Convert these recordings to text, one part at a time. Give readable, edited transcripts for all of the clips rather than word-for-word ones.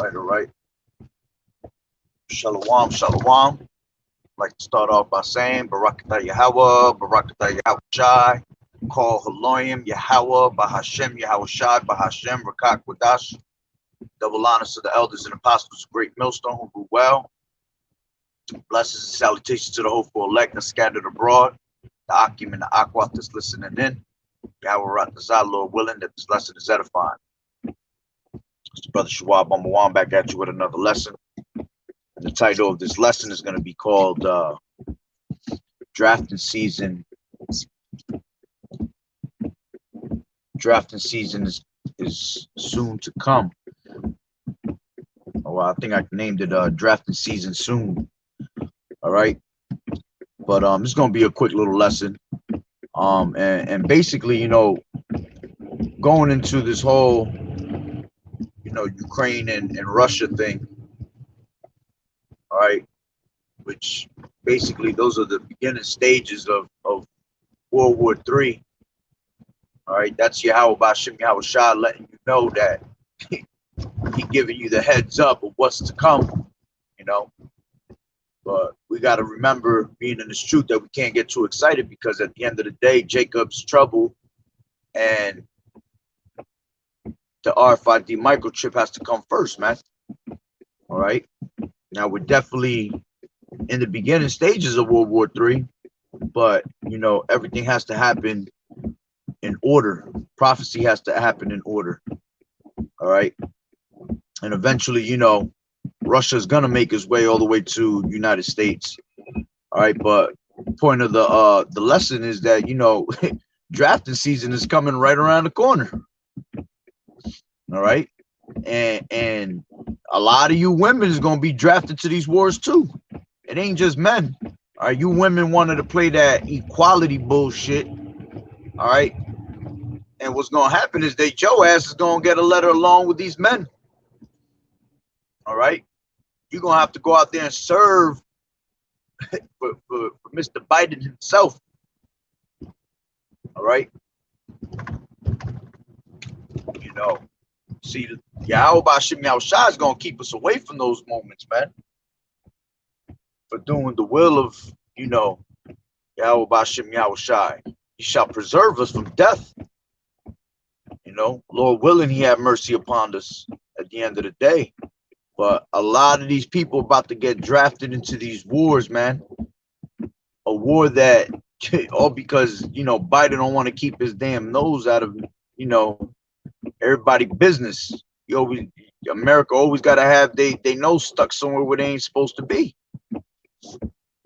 All right. Shalom, shalom. I'd like to start off by saying Barakatah Yahweh, Barakatah Yahweh Shai, Call Haloyim Yahweh, Bahashem Yahweh Shai, Bahashem Rakak Wadash. Double honors to the elders and apostles of Great Millstone who grew well. Blessings and salutations to the hopeful elect that scattered abroad, the Akim and the Akwat that's listening in. Yahweh Ratazah, Lord willing, that this lesson is edifying. It's Brother Shawab Amawan back at you with another lesson. And the title of this lesson is going to be called Drafting Season. Drafting season is soon to come. Oh, I think I named it Drafting Season Soon. All right. But it's going to be a quick little lesson. And basically, you know, going into this whole, you know, Ukraine and Russia thing. All right. Which basically those are the beginning stages of World War III. All right. That's Yahweh Bashem Yahweh Shah letting you know that he giving you the heads up of what's to come, you know. But we got to remember, being in this truth, that we can't get too excited, because at the end of the day, Jacob's trouble and the RFID microchip has to come first, man. All right. Now, we're definitely in the beginning stages of World War III, but, you know, everything has to happen in order. Prophecy has to happen in order. All right. And eventually, you know, Russia's gonna make its way all the way to United States. All right, but point of the lesson is that, you know, drafting season is coming right around the corner. All right, and a lot of you women is gonna be drafted to these wars too. It ain't just men. All right, you women wanted to play that equality bullshit. All right, and what's gonna happen is that your ass is gonna get a letter along with these men. All right. You're going to have to go out there and serve for Mr. Biden himself. All right. You know, see, Yahweh Bashem Yahweh Shai is going to keep us away from those moments, man. For doing the will of, you know, Yahweh Bashem Yahweh Shai. He shall preserve us from death. You know, Lord willing, he have mercy upon us at the end of the day. But a lot of these people about to get drafted into these wars, man. A war that, all because, you know, Biden don't want to keep his damn nose out of, you know, everybody business. America always got to have they nose stuck somewhere where they ain't supposed to be.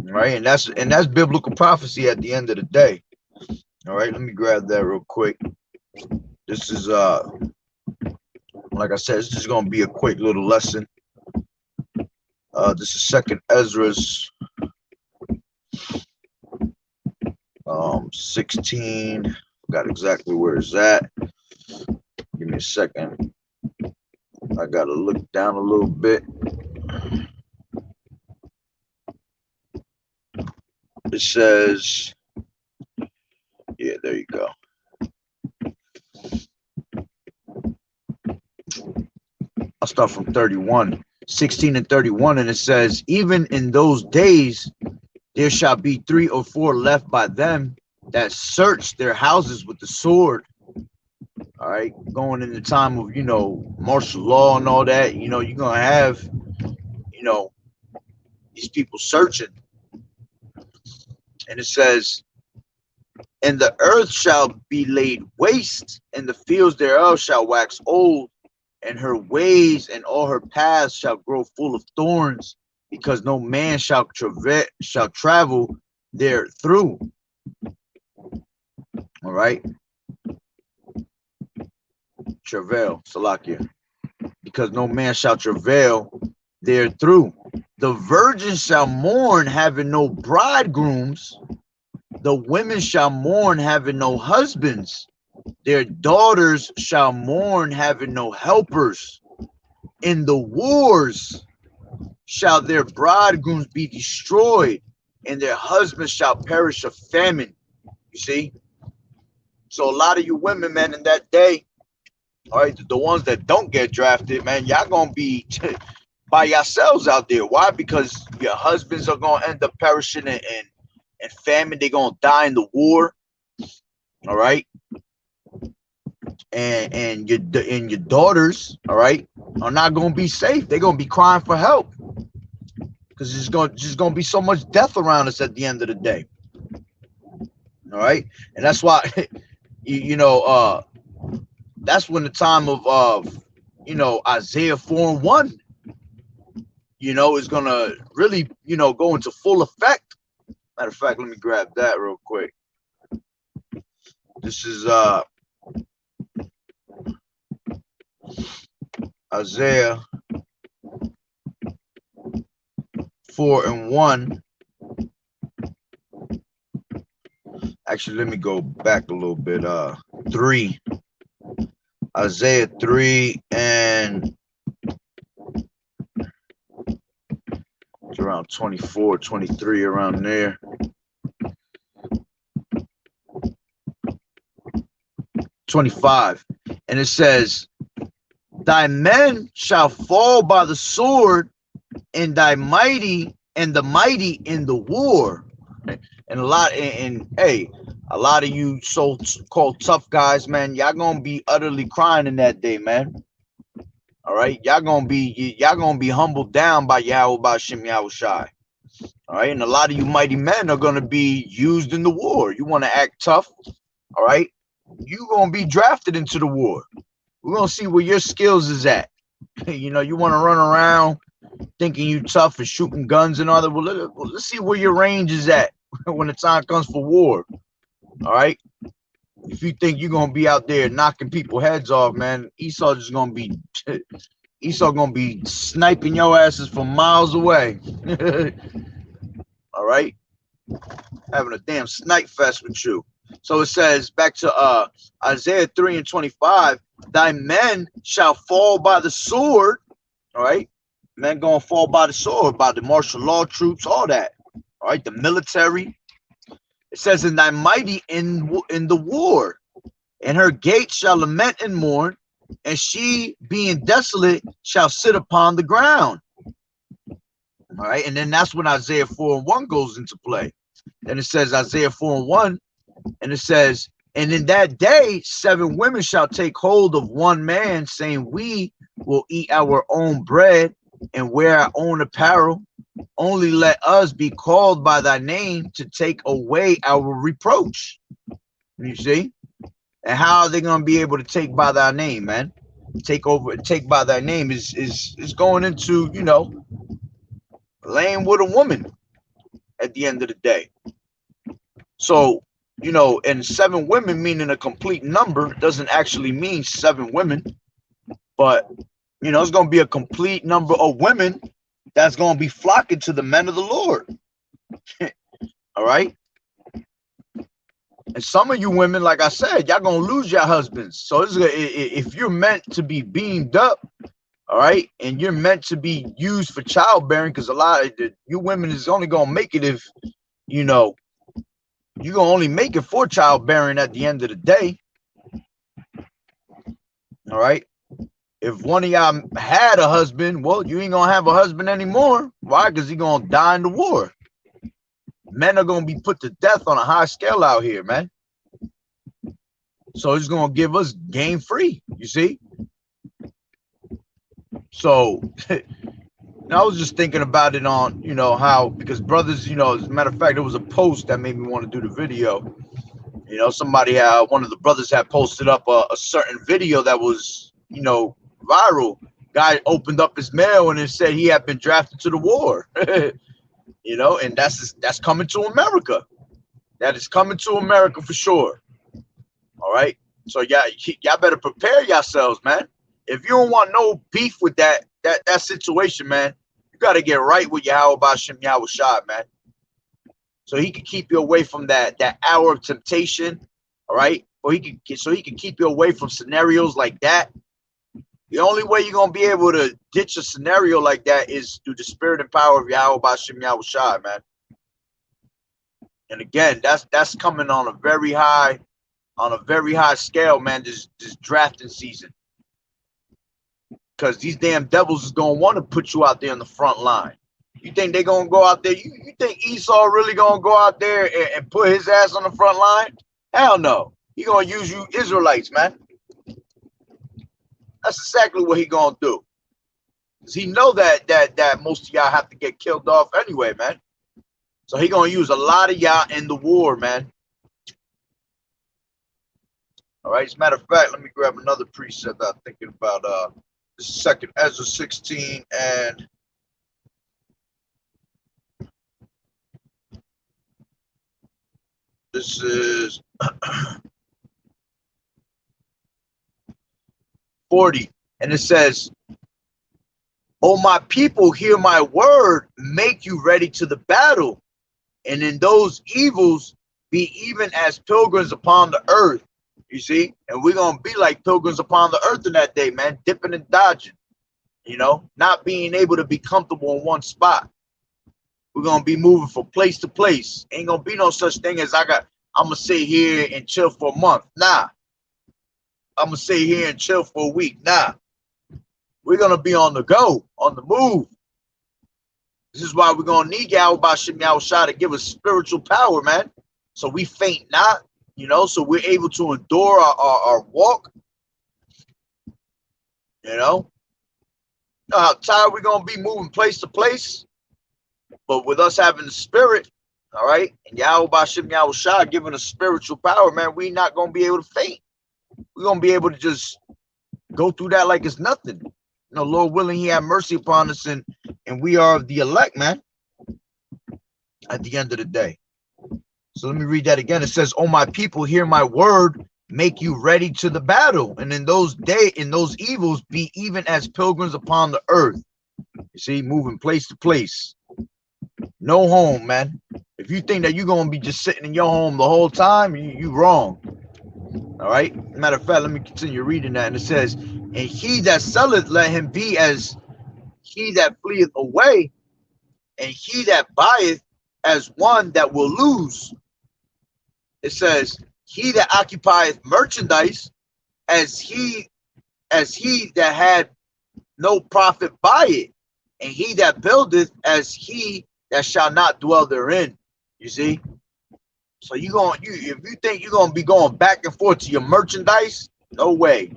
Right? And that's biblical prophecy at the end of the day. All right, let me grab that real quick. This is, like I said, it's just going to be a quick little lesson. This is Second Ezra's 16. Forgot exactly where it's at. Give me a second. I gotta look down a little bit. It says, yeah, there you go. I'll start from 31. 16 and 31, and it says, even in those days there shall be 3 or 4 left by them that search their houses with the sword. All right, going in the time of, you know, martial law and all that, you know, you're gonna have, you know, these people searching. And it says, and the earth shall be laid waste, and the fields thereof shall wax old, and her ways and all her paths shall grow full of thorns, because no man shall travel there through. All right. Travail, Salakia. Because no man shall travail there through. The virgins shall mourn, having no bridegrooms. The women shall mourn, having no husbands. Their daughters shall mourn, having no helpers. In the wars shall their bridegrooms be destroyed, and their husbands shall perish of famine. You see? So a lot of you women, man, in that day, All right, the ones that don't get drafted, man, y'all gonna be by yourselves out there. Why? Because your husbands are gonna end up perishing in famine. They're gonna die in the war. All right, and your daughters, all right, are not gonna be safe. They're gonna be crying for help because there's gonna be so much death around us at the end of the day. All right, and that's why you know that's when the time of Isaiah 4:1 is gonna really go into full effect. Matter of fact, let me grab that real quick. This is Isaiah 4:1. Actually, let me go back a little bit. 3. Isaiah 3 and it's around 24, 23, around there. 25. And it says, thy men shall fall by the sword, and the mighty in the war. And a lot of you so-called tough guys, man, y'all gonna be utterly crying in that day, man. All right, y'all gonna be humbled down by Yahweh Bashim Yahushai. All right, and a lot of you mighty men are gonna be used in the war. You want to act tough, all right? You gonna be drafted into the war. We're gonna see where your skills is at. You want to run around thinking you tough and shooting guns and all that. Well, let's see where your range is at when the time comes for war. All right. If you think you're gonna be out there knocking people heads off, man, Esau gonna be sniping your asses from miles away. All right, having a damn snipe fest with you. So it says back to Isaiah 3:25, thy men shall fall by the sword. All right, men gonna fall by the sword, by the martial law troops, all that. All right, the military. It says, in thy mighty in the war, and her gates shall lament and mourn, and she being desolate shall sit upon the ground. All right, and then that's when Isaiah 4:1 goes into play. Then it says Isaiah 4:1, and it says, and in that day 7 women shall take hold of one man, saying, we will eat our own bread and wear our own apparel. Only let us be called by thy name to take away our reproach. You see? And how are they going to be able to take by thy name, man? Take by thy name is going into, laying with a woman at the end of the day. So, and 7 women meaning a complete number doesn't actually mean 7 women, but, it's going to be a complete number of women that's going to be flocking to the men of the Lord. All right. And some of you women, like I said, y'all going to lose your husbands. So if you're meant to be beamed up, all right, and you're meant to be used for childbearing, because a lot of you women is only going to make it if, you're going to only make it for childbearing at the end of the day. All right. If one of y'all had a husband, well, you ain't gonna have a husband anymore. Why? Because he's gonna die in the war. Men are gonna be put to death on a high scale out here, man. So it's gonna give us game free, you see? So I was just thinking about it on, how, because brothers, as a matter of fact, there was a post that made me want to do the video. Somebody one of the brothers had posted up a certain video that was, viral. Guy opened up his mail and it said he had been drafted to the war. And that's coming to America. That is coming to America for sure. All right. So y'all better prepare yourselves, man. If you don't want no beef with that situation, man, you got to get right with Yahweh Bashim Yahushai, man. So he can keep you away from that hour of temptation. All right. He can keep you away from scenarios like that. The only way you're going to be able to ditch a scenario like that is through the spirit and power of Yahweh Bashim Yahushai, man. And again, that's coming on a very high scale, man, this drafting season. because these damn devils is gonna want to put you out there in the front line. You think they're gonna go out there? You think Esau really gonna go out there and put his ass on the front line? Hell no. He gonna use you Israelites, man. That's exactly what he gonna do. Cause he know that most of y'all have to get killed off anyway, man. So he gonna use a lot of y'all in the war, man. All right. As a matter of fact, let me grab another precept that I'm thinking about. This is 2nd Ezra 16 and this is 40, and it says, "O my people, hear my word, make you ready to the battle, and in those evils be even as pilgrims upon the earth." You see, and we're gonna be like pilgrims upon the earth in that day, man, dipping and dodging, you know, not being able to be comfortable in one spot. We're gonna be moving from place to place. Ain't gonna be no such thing as I'm gonna sit here and chill for a month. Nah. I'm gonna sit here and chill for a week. Nah. We're gonna be on the go, on the move. This is why we're gonna need Yahweh Bashim Yahushua to give us spiritual power, man. So we faint not, you know, so we're able to endure our walk. You know how tired we're gonna be moving place to place. But with us having the spirit, all right, and Yahweh Bashim Yahushua giving us spiritual power, man, we're not gonna be able to faint. We're gonna be able to just go through that like it's nothing. You know, Lord willing, He have mercy upon us, and we are of the elect, man. At the end of the day. So let me read that again. It says, "Oh my people, hear my word, make you ready to the battle, and in those evils, be even as pilgrims upon the earth." You see, moving place to place. No home, man. If you think that you're gonna be just sitting in your home the whole time, you wrong. All right. Matter of fact, let me continue reading that. And it says, "And he that selleth, let him be as he that fleeth away, and he that buyeth as one that will lose." It says, "He that occupieth merchandise, as he that had no profit buy it, and he that buildeth as he that shall not dwell therein." You see? So if you think you're gonna be going back and forth to your merchandise, no way.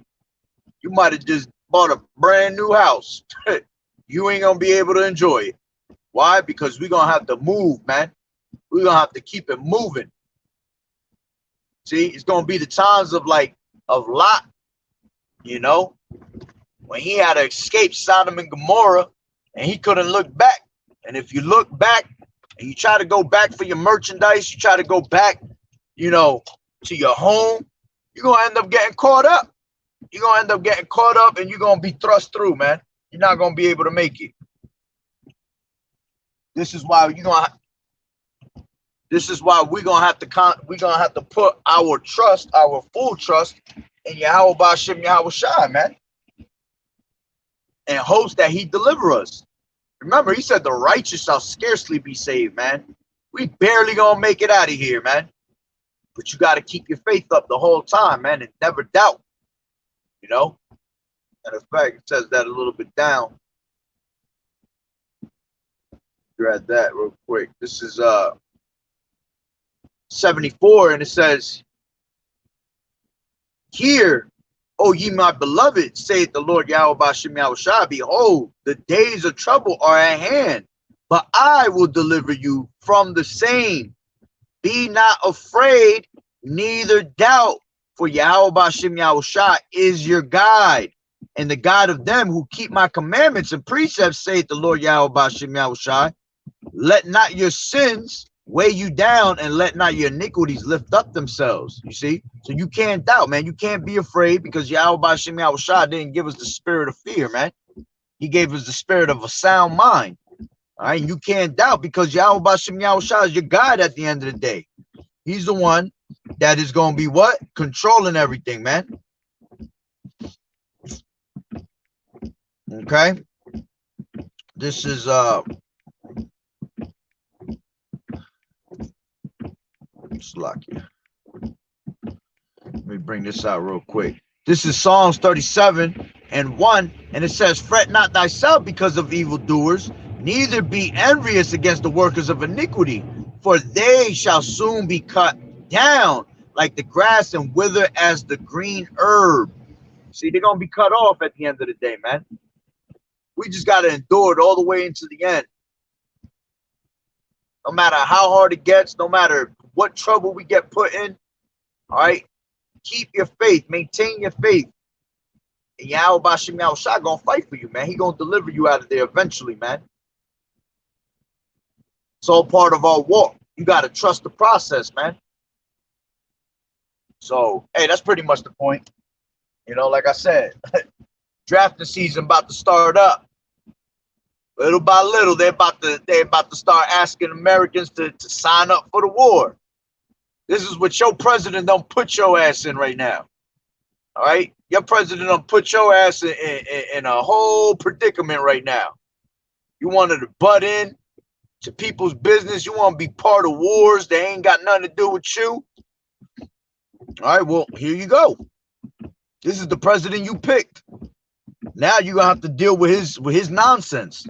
You might have just bought a brand new house. You ain't gonna be able to enjoy it. Why? Because we're gonna have to move, man. We're gonna have to keep it moving. See, it's gonna be the times of Lot, you know, when he had to escape Sodom and Gomorrah and he couldn't look back. And if you look back and you try to go back for your merchandise, you try to go back, you know, to your home, you're gonna end up getting caught up. You're gonna end up getting caught up and you're gonna be thrust through, man. You're not gonna be able to make it. This is why we're gonna have to put our trust, our full trust in Yahweh Bashim Yahushua, man. And hopes that He deliver us. Remember, He said the righteous shall scarcely be saved, man. We barely gonna make it out of here, man. But you gotta keep your faith up the whole time, man, and never doubt. You know? And in fact, it says that a little bit down. Grab that real quick. This is 74, and it says, "Hear, O ye my beloved, saith the Lord Yahweh Bashim Yahushua, behold, the days of trouble are at hand, but I will deliver you from the same. Be not afraid, neither doubt, for Yahweh Bashim Yahushua is your guide, and the guide of them who keep my commandments and precepts, saith the Lord Yahweh Bashim Yahushua. Let not your sins weigh you down, and let not your iniquities lift up themselves." You see? So you can't doubt, man. You can't be afraid, because Yahweh Bashim Yahushua didn't give us the spirit of fear, man. He gave us the spirit of a sound mind. All right? You can't doubt, because Yahweh Bashim Yahushua is your guide at the end of the day. He's the one that is going to be what? Controlling everything, man. Okay? This is Slocky. Let me bring this out real quick. This is Psalms 37 and 1. And it says, fret not thyself because of evildoers, neither be envious against the workers of iniquity, for they shall soon be cut down like the grass and wither as the green herb. See, they're going to be cut off at the end of the day, man. We just got to endure it all the way into the end. No matter how hard it gets, no matter what trouble we get put in, all right, keep your faith, maintain your faith. And Yahweh Bashim Yahushua gonna fight for you, man. He gonna deliver you out of there eventually, man. It's all part of our walk. You gotta trust the process, man. So, hey, that's pretty much the point. You know, like I said, drafting season about to start up. Little by little, they're about to start asking Americans to sign up for the war. This is what your president don't put your ass in right now. All right, your president don't put your ass in a whole predicament right now. You wanted to butt in to people's business. You want to be part of wars that ain't got nothing to do with you. All right, well, here you go. This is the president you picked. Now you're gonna have to deal with his nonsense.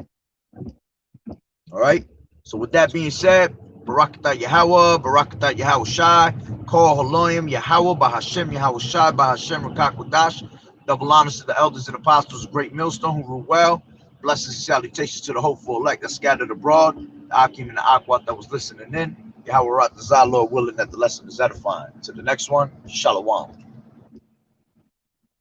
All right. So with that being said, Barakatah Yahweh, Barakatah Yahushai, Kol Haloyim Yahweh, Bahashem Yahushai, Bahashem Rakakwadash. Double honors to the elders and apostles of Great Millstone who rule well. Blessings and salutations to the hopeful elect that scattered abroad, the Akim and the Akwat that was listening in. Yahweh Rat the Lord willing that the lesson is edifying. To the next one, Shalom.